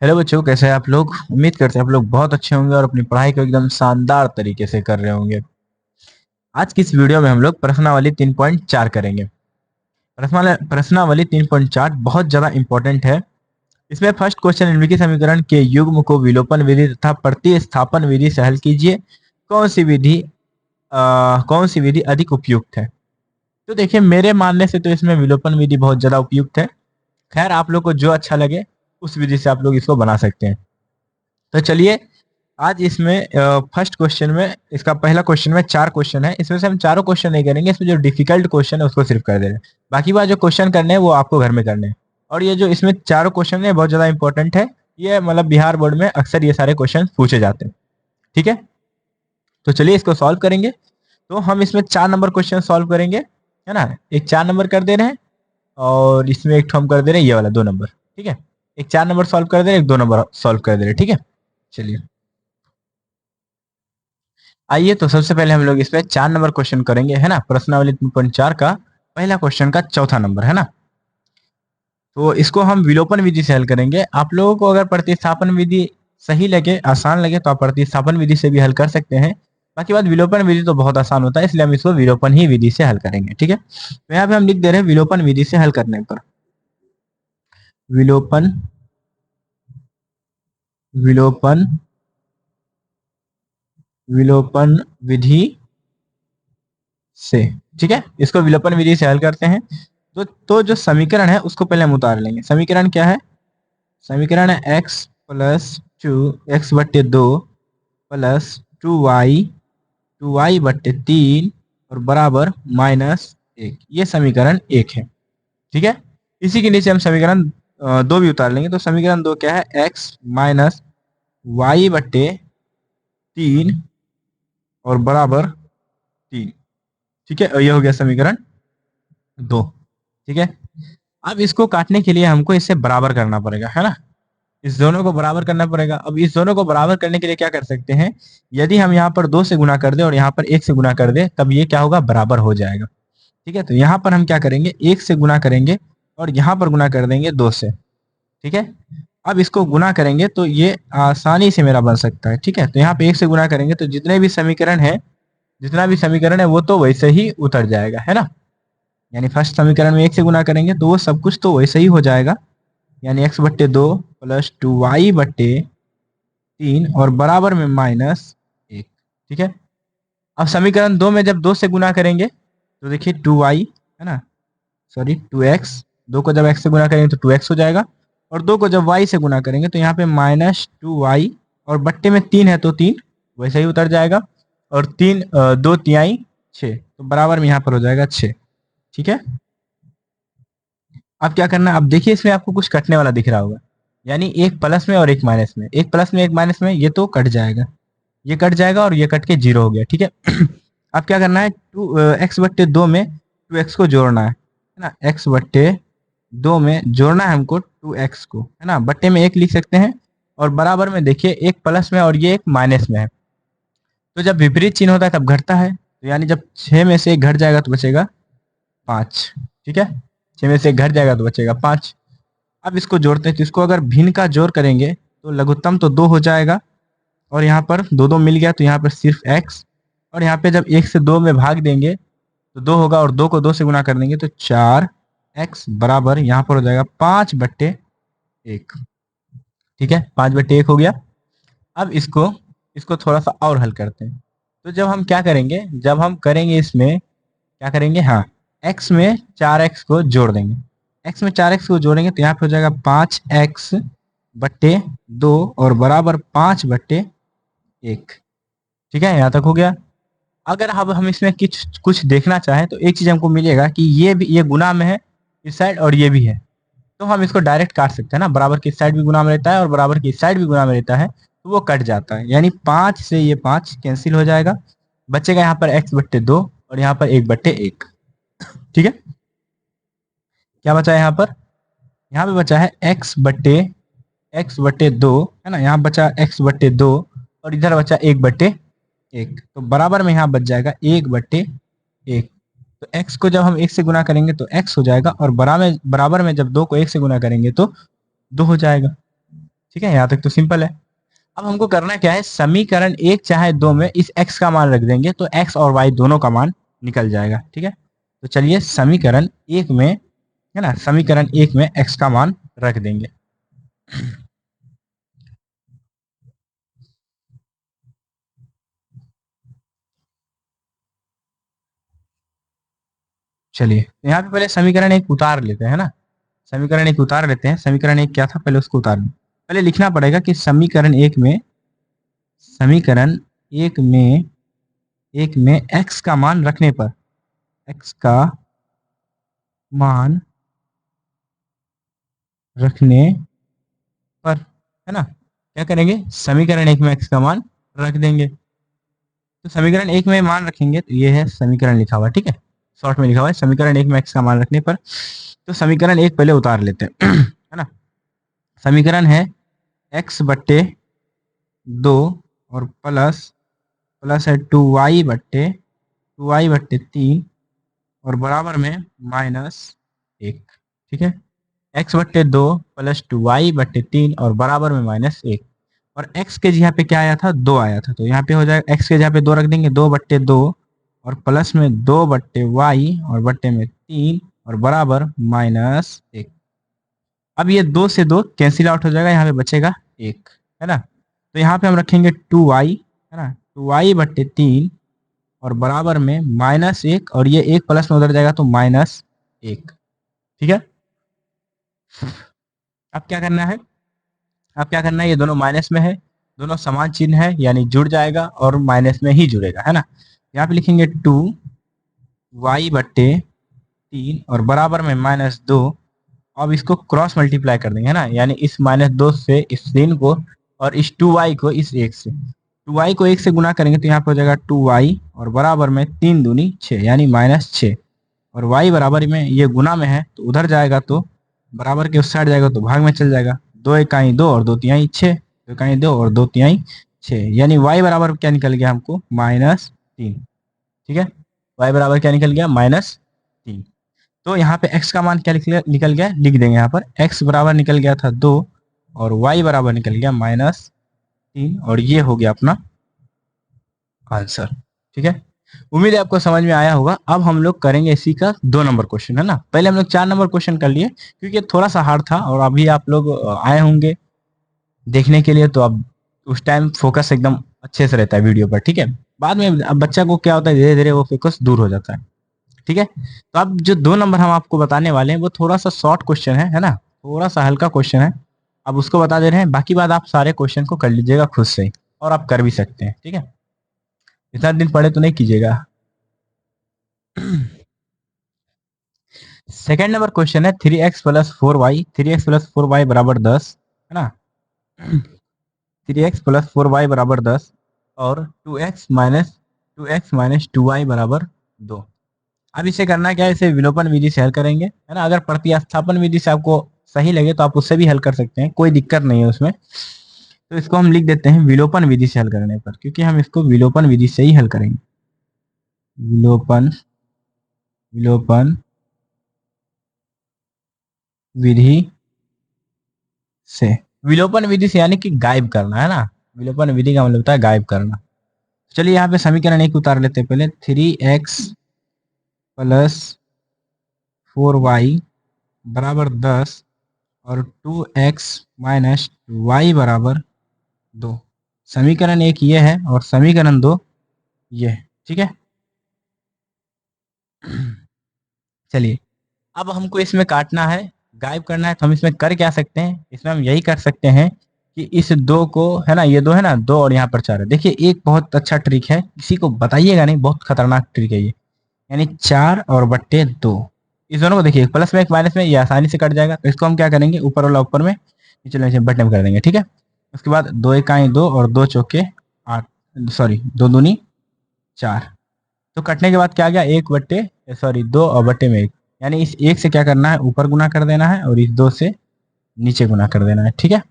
Hello बच्चों, कैसे हैं आप लोग। उम्मीद करते हैं आप लोग बहुत अच्छे होंगे और अपनी पढ़ाई को एकदम शानदार तरीके से कर रहे होंगे। आज की इस वीडियो में हम लोग प्रश्नावली 3.4 करेंगे। प्रश्नावली 3.4 बहुत ज़्यादा इंपॉर्टेंट है। इसमें फर्स्ट क्वेश्चन, निम्नलिखित समीकरण के युग्म को विलोपन विधि तथा प्रतिस्थापन विधि से हल कीजिए। कौन सी विधि अधिक उपयुक्त है। तो देखिए, मेरे मानने से तो इसमें विलोपन विधि बहुत ज़्यादा उपयुक्त है। खैर, आप लोग को जो अच्छा लगे उस विधि से आप लोग इसको बना सकते हैं। तो चलिए, आज इसमें फर्स्ट क्वेश्चन में, इसका पहला क्वेश्चन में 4 क्वेश्चन है। इसमें से हम चारों क्वेश्चन नहीं करेंगे, इसमें जो डिफिकल्ट क्वेश्चन है उसको सिर्फ कर दे रहे हैं। बाकी बात जो क्वेश्चन करने हैं वो आपको घर में करने हैं। और ये जो इसमें चारों क्वेश्चन है बहुत ज़्यादा इंपॉर्टेंट है। ये मतलब बिहार बोर्ड में अक्सर ये सारे क्वेश्चन पूछे जाते हैं। ठीक है, तो चलिए इसको सॉल्व करेंगे। तो हम इसमें 4 नंबर क्वेश्चन सॉल्व करेंगे, है ना। एक 4 नंबर कर दे रहे हैं और इसमें एक हम कर दे रहे हैं ये वाला 2 नंबर। ठीक है, एक 4 नंबर सॉल्व कर दे रहे हैं, एक 2 नंबर सॉल्व कर दे रहे हैं। ठीक है, चलिए आइए। तो सबसे पहले हम लोग इसमें 4 नंबर क्वेश्चन करेंगे, है ना। प्रश्नावली 3.4 का पहला क्वेश्चन का चौथा नंबर, है ना। तो इसको हम विलोपन विधि से हल करेंगे। आप लोगों को अगर प्रतिस्थापन विधि सही लगे, आसान लगे, तो आप प्रतिस्थापन विधि से भी हल कर सकते हैं। बाकी बात, विलोपन विधि तो बहुत आसान होता है, इसलिए हम इसको विलोपन ही विधि से हल करेंगे। ठीक है, तो यहाँ पे हम लिख दे रहे हैं विलोपन विधि से हल करने पर। विलोपन विलोपन विलोपन विधि से। ठीक है, इसको विलोपन विधि से हल करते हैं। तो जो समीकरण है उसको पहले हम उतार लेंगे। समीकरण क्या है? समीकरण है x plus 2x/2 plus 2y बट्टे 3 और बराबर -1। ये समीकरण 1 है। ठीक है, इसी के नीचे हम समीकरण 2 भी उतार लेंगे। तो समीकरण 2 क्या है? x माइनस y/3 और बराबर 3। ठीक है, और ये हो गया समीकरण 2। ठीक है, अब इसको काटने के लिए हमको इसे बराबर करना पड़ेगा, है ना। इस दोनों को बराबर करना पड़ेगा। अब इस दोनों को बराबर करने के लिए क्या कर सकते हैं? यदि हम यहाँ पर 2 से गुना कर दे और यहाँ पर 1 से गुना कर दे, तब ये क्या होगा? बराबर हो जाएगा। ठीक है, तो यहाँ पर हम क्या करेंगे? 1 से गुना करेंगे और यहाँ पर गुना कर देंगे 2 से। ठीक है, अब इसको गुना करेंगे तो ये आसानी से मेरा बन सकता है। ठीक है, तो यहाँ पे 1 से गुना करेंगे तो जितने भी समीकरण है, जितना भी समीकरण है वो तो वैसे ही उतर जाएगा, है ना। यानी फर्स्ट समीकरण में 1 से गुना करेंगे तो वो सब कुछ तो वैसे ही हो जाएगा। यानी x/2 प्लस 2y/3 और बराबर में -1। ठीक है, अब समीकरण 2 में जब 2 से गुना करेंगे तो देखिए 2y, है ना, सॉरी 2x। 2 को जब x से गुना करेंगे तो 2x हो जाएगा और 2 को जब y से गुना करेंगे तो यहाँ पे -2y और बट्टे में 3 है तो 3 वैसे ही उतर जाएगा। और 2 तिहाई 6, तो बराबर में यहाँ पर हो जाएगा 6। ठीक है, अब क्या करना है? अब देखिए, इसमें आपको कुछ कटने वाला दिख रहा होगा। यानी एक प्लस में और एक माइनस में, एक प्लस में एक माइनस में, ये तो कट जाएगा, ये कट जाएगा और ये कट के 0 हो गया। ठीक है, अब क्या करना है? x/2 में 2x को जोड़ना है ना। x/2 में जोड़ना है हमको 2x को, है ना। बट्टे में 1 लिख सकते हैं और बराबर में देखिए एक प्लस में और ये एक माइनस में है। तो जब विपरीत चिन्ह होता है तब घटता है। तो यानी जब 6 में से 1 घट जाएगा तो बचेगा 5। ठीक है, 6 में से 1 घट जाएगा तो बचेगा 5। अब इसको जोड़ते हैं तो इसको अगर भिन्न का जोड़ करेंगे तो लघुत्तम तो 2 हो जाएगा और यहाँ पर 2 मिल गया तो यहाँ पर सिर्फ x। और यहाँ पे जब 1 से 2 में भाग देंगे तो 2 होगा और 2 को 2 से गुना कर देंगे तो 4x बराबर यहाँ पर हो जाएगा 5/1। ठीक है, 5/1 हो गया। अब इसको इसको थोड़ा सा और हल करते हैं। तो जब हम क्या करेंगे? जब हम करेंगे इसमें क्या करेंगे? हाँ, x में 4x को जोड़ देंगे। x में 4x को जोड़ेंगे तो यहाँ पे हो जाएगा 5x/2 और बराबर 5/1। ठीक है, यहाँ तक हो गया। अगर अब हम इसमें कुछ कुछ देखना चाहें तो एक चीज हमको मिलेगा कि ये गुना में है इस साइड और ये भी है, तो हम इसको डायरेक्ट काट सकते हैं ना। बराबर की साइड भी गुना में रहता है और बराबर की साइड भी गुना में रहता है, तो वो कट जाता है। यानी 5 से ये 5 कैंसिल हो जाएगा, बचेगा यहाँ पर x/2 और यहाँ पर 1/1। ठीक है, क्या बचा है यहाँ पर? यहाँ पे बचा है x/2, है ना। यहाँ बचा x/2 और इधर बचा 1/1, तो बराबर में यहाँ बच जाएगा 1/1। तो x को जब हम 1 से गुना करेंगे तो x हो जाएगा और बराबर में जब 2 को 1 से गुना करेंगे तो 2 हो जाएगा। ठीक है, यहाँ तक तो सिंपल है। अब हमको करना क्या है, समीकरण 1 चाहे 2 में इस x का मान रख देंगे तो x और y दोनों का मान निकल जाएगा। ठीक है, तो चलिए समीकरण 1 में, है ना, समीकरण 1 में x का मान रख देंगे। चलिए यहाँ पे पहले समीकरण 1 उतार लेते हैं ना, समीकरण 1 उतार लेते हैं। समीकरण 1 क्या था, पहले उसको उतार लें। पहले लिखना पड़ेगा कि समीकरण 1 में, समीकरण 1 में, एक में x का मान रखने पर, x का मान रखने पर, है ना, क्या करेंगे, समीकरण 1 में x का मान रख देंगे। तो समीकरण 1 में मान रखेंगे तो ये है समीकरण लिखा हुआ, ठीक है, शॉर्ट में लिखा हुआ है समीकरण 1 में x का मान रखने पर। तो समीकरण 1 पहले उतार लेते हैं है ना। समीकरण है x बट्टे 2 और प्लस प्लस है 2y बट्टे 3 और बराबर में -1। ठीक है, x बट्टे 2 प्लस 2y बट्टे 3 और बराबर में -1। और x के जगह पे क्या आया था, 2 आया था, तो यहाँ पे हो जाएगा x के जगह पे 2 रख देंगे, 2/2 और प्लस में 2/y और बट्टे में 3 और बराबर -1। अब ये 2 से 2 कैंसिल आउट हो जाएगा, यहाँ पे बचेगा 1, है ना। तो यहाँ पे हम रखेंगे 2y, है ना, 2y/3 और बराबर में -1 और ये 1 प्लस में उधर जाएगा तो -1। ठीक है, अब क्या करना है, अब क्या करना है, ये दोनों माइनस में है, दोनों समान चिन्ह है यानी जुड़ जाएगा और माइनस में ही जुड़ेगा, है ना। यहाँ पे लिखेंगे 2y/3 और बराबर में -2। अब इसको क्रॉस मल्टीप्लाई कर देंगे, है ना, यानी इस -2 से इस 3 को और इस 2y को इस 1 से, 2y को 1 से गुना करेंगे तो यहाँ पे हो जाएगा 2y और बराबर में 3 दूनी 6 यानी -6। और y बराबर में ये गुना में है तो उधर जाएगा तो बराबर के उस साइड जाएगा तो भाग में चल जाएगा, 2 इकाई 2 और 2 तिहाई 6, 2 इकाई 2 और 2 तिहाई 6 यानी y बराबर क्या निकल गया हमको, -3। ठीक है, y बराबर क्या निकल गया, -3। तो यहाँ पे x का मान क्या निकल गया, लिख देंगे यहाँ पर, x बराबर निकल गया था 2 और y बराबर निकल गया -3 और ये हो गया अपना आंसर। ठीक है, उम्मीद है आपको समझ में आया होगा। अब हम लोग करेंगे इसी का 2 नंबर क्वेश्चन, है ना। पहले हम लोग 4 नंबर क्वेश्चन कर लिए क्योंकि थोड़ा सा हार्ड था और अभी आप लोग आए होंगे देखने के लिए, तो अब उस टाइम फोकस एकदम अच्छे से रहता है वीडियो पर। ठीक है, बाद में अब बच्चा को क्या होता है, धीरे धीरे वो फोकस दूर हो जाता है। ठीक है, तो अब जो 2 नंबर हम आपको बताने वाले हैं वो थोड़ा सा शॉर्ट क्वेश्चन है ना, थोड़ा सा हल्का क्वेश्चन है। अब उसको बता दे रहे हैं, बाकी बात आप सारे क्वेश्चन को कर लीजिएगा खुद से ही और आप कर भी सकते हैं। ठीक है, इतना दिन पढ़े तो नहीं कीजिएगा। सेकेंड नंबर क्वेश्चन है 3x + 4y, 3x + 4y बराबर 10, है ना। 3x + 4y बराबर 10 और 2x - 2y बराबर 2। अब इसे करना क्या है, इसे विलोपन विधि से हल करेंगे, है ना। अगर प्रतिस्थापन विधि से आपको सही लगे तो आप उससे भी हल कर सकते हैं, कोई दिक्कत नहीं है उसमें। तो इसको हम लिख देते हैं विलोपन विधि से हल करने पर, क्योंकि हम इसको विलोपन विधि से ही हल करेंगे। विलोपन विलोपन विधि से, विलोपन विधि से यानी कि गायब करना, है ना। विलोपन विधि का मतलब होता है गायब करना। चलिए यहाँ पे समीकरण 1 उतार लेते हैं पहले, 3x + 4y बराबर 10 और 2x - y बराबर 2। समीकरण 1 ये है और समीकरण 2 ये है। ठीक है, चलिए अब हमको इसमें काटना है, गायब करना है, तो हम इसमें कर क्या सकते हैं, इसमें हम यही कर सकते हैं कि इस 2 को, है ना, ये 2 है ना, 2 और यहाँ पर 4 है। देखिए एक बहुत अच्छा ट्रिक है, किसी को बताइएगा नहीं, बहुत खतरनाक ट्रिक है ये, यानी 4 और बट्टे 2, इस दोनों को देखिए प्लस में एक माइनस में ये आसानी से कट जाएगा। तो इसको हम क्या करेंगे, ऊपर वाला ऊपर में, नीचे नीचे बट्टे में कर देंगे। ठीक है, उसके बाद 2 इकाई 2 और 2 चौके 8, सॉरी 2 दूनी 4। तो कटने के बाद क्या आ गया, 2 और बट्टे में 1, यानी इस 1 से क्या करना है, ऊपर गुना कर देना है और इस 2 से नीचे गुना कर देना है। ठीक है,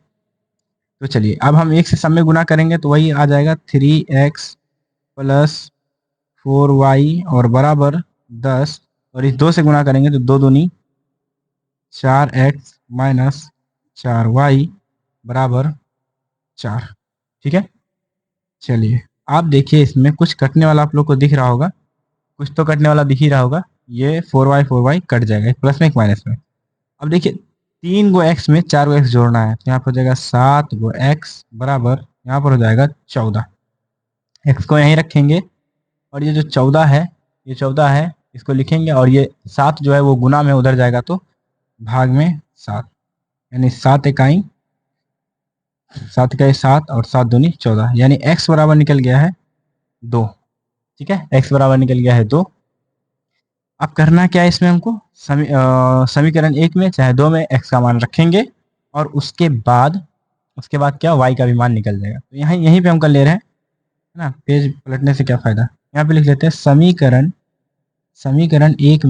तो चलिए अब हम 1 से सब में गुना करेंगे तो वही आ जाएगा 3x + 4y और बराबर 10 और इस 2 से गुना करेंगे तो 2 दूनी 4x - 4y बराबर 4। ठीक है, चलिए आप देखिए इसमें कुछ कटने वाला आप लोग को दिख रहा होगा, कुछ तो कटने वाला दिख ही रहा होगा। ये 4y कट जाएगा, एक प्लस में एक माइनस में। अब देखिए 3 गो x में 4 गो x जोड़ना है, तो यहाँ पर हो जाएगा 7 गो x बराबर, यहाँ पर हो जाएगा 14। x को यहीं रखेंगे और ये जो 14 है, ये 14 है, इसको लिखेंगे और ये 7 जो है वो गुना में उधर जाएगा तो भाग में 7, यानी 7 इकाई 7 और 7 दूनी 14, यानी x बराबर निकल गया है 2। ठीक है, x बराबर निकल गया है 2। अब करना क्या है इसमें हमको, समीकरण 1 में चाहे 2 में x का मान रखेंगे और उसके बाद क्या, y का भी मान निकल जाएगा। तो यहाँ यहीं पे हम कर ले रहे हैं, है ना, पेज पलटने से क्या फायदा। यहाँ पे लिख लेते हैं समीकरण 1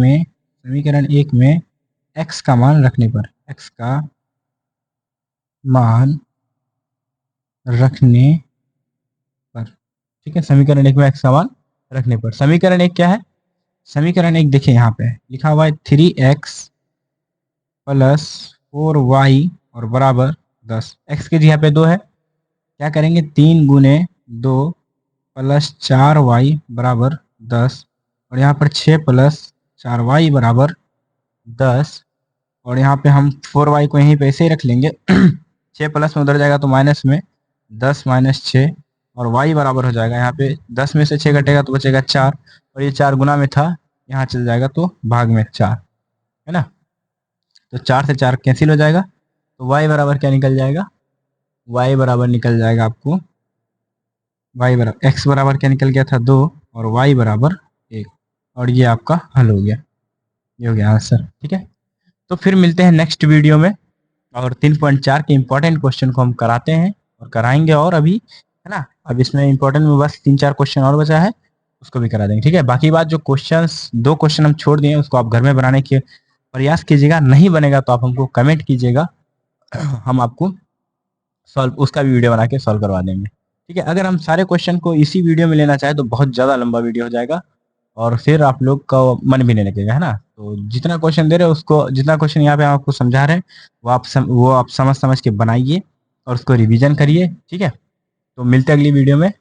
में x का मान रखने पर, x का मान रखने पर, ठीक है, समीकरण 1 में x का मान रखने पर। समीकरण 1 क्या है, समीकरण 1 देखिए यहाँ पे लिखा हुआ है 3x प्लस 4y और बराबर 10। x की जगह पे 2 है, क्या करेंगे 3 गुने 2 प्लस 4y बराबर 10, और यहाँ पर 6 प्लस 4y बराबर 10, और यहाँ पे हम 4y को यहीं पे ऐसे ही रख लेंगे 6 प्लस में उधर जाएगा तो माइनस में 10 माइनस 6, और y बराबर हो जाएगा, यहाँ पे 10 में से 6 घटेगा तो बचेगा 4, और ये 4 गुना में था, यहाँ चल जाएगा तो भाग में 4, है ना। तो 4 से 4 कैंसिल हो जाएगा, तो y बराबर क्या निकल जाएगा, y बराबर निकल जाएगा आपको, y बराबर x बराबर क्या निकल गया था 2 और y बराबर 1, और ये आपका हल हो गया, ये हो गया आंसर। ठीक है, तो फिर मिलते हैं नेक्स्ट वीडियो में, और 3.4 के इम्पोर्टेंट क्वेश्चन को हम कराते हैं और कराएंगे, और अभी है ना, अब इसमें इम्पोर्टेंट में बस 3-4 क्वेश्चन और बचा है, उसको भी करा देंगे। ठीक है, बाकी बात जो क्वेश्चंस 2 क्वेश्चन हम छोड़ दिए उसको आप घर में बनाने के प्रयास कीजिएगा, नहीं बनेगा तो आप हमको कमेंट कीजिएगा, हम आपको सॉल्व उसका भी वीडियो बना के सॉल्व करवा देंगे। ठीक है, अगर हम सारे क्वेश्चन को इसी वीडियो में लेना चाहें तो बहुत ज़्यादा लंबा वीडियो हो जाएगा और फिर आप लोग का मन भी नहीं लगेगा, है ना। तो जितना क्वेश्चन दे रहे हैं उसको, जितना क्वेश्चन यहाँ पे हम आपको समझा रहे हैं वो आप समझ समझ के बनाइए और उसको रिवीजन करिए। ठीक है, तो मिलते हैं अगली वीडियो में।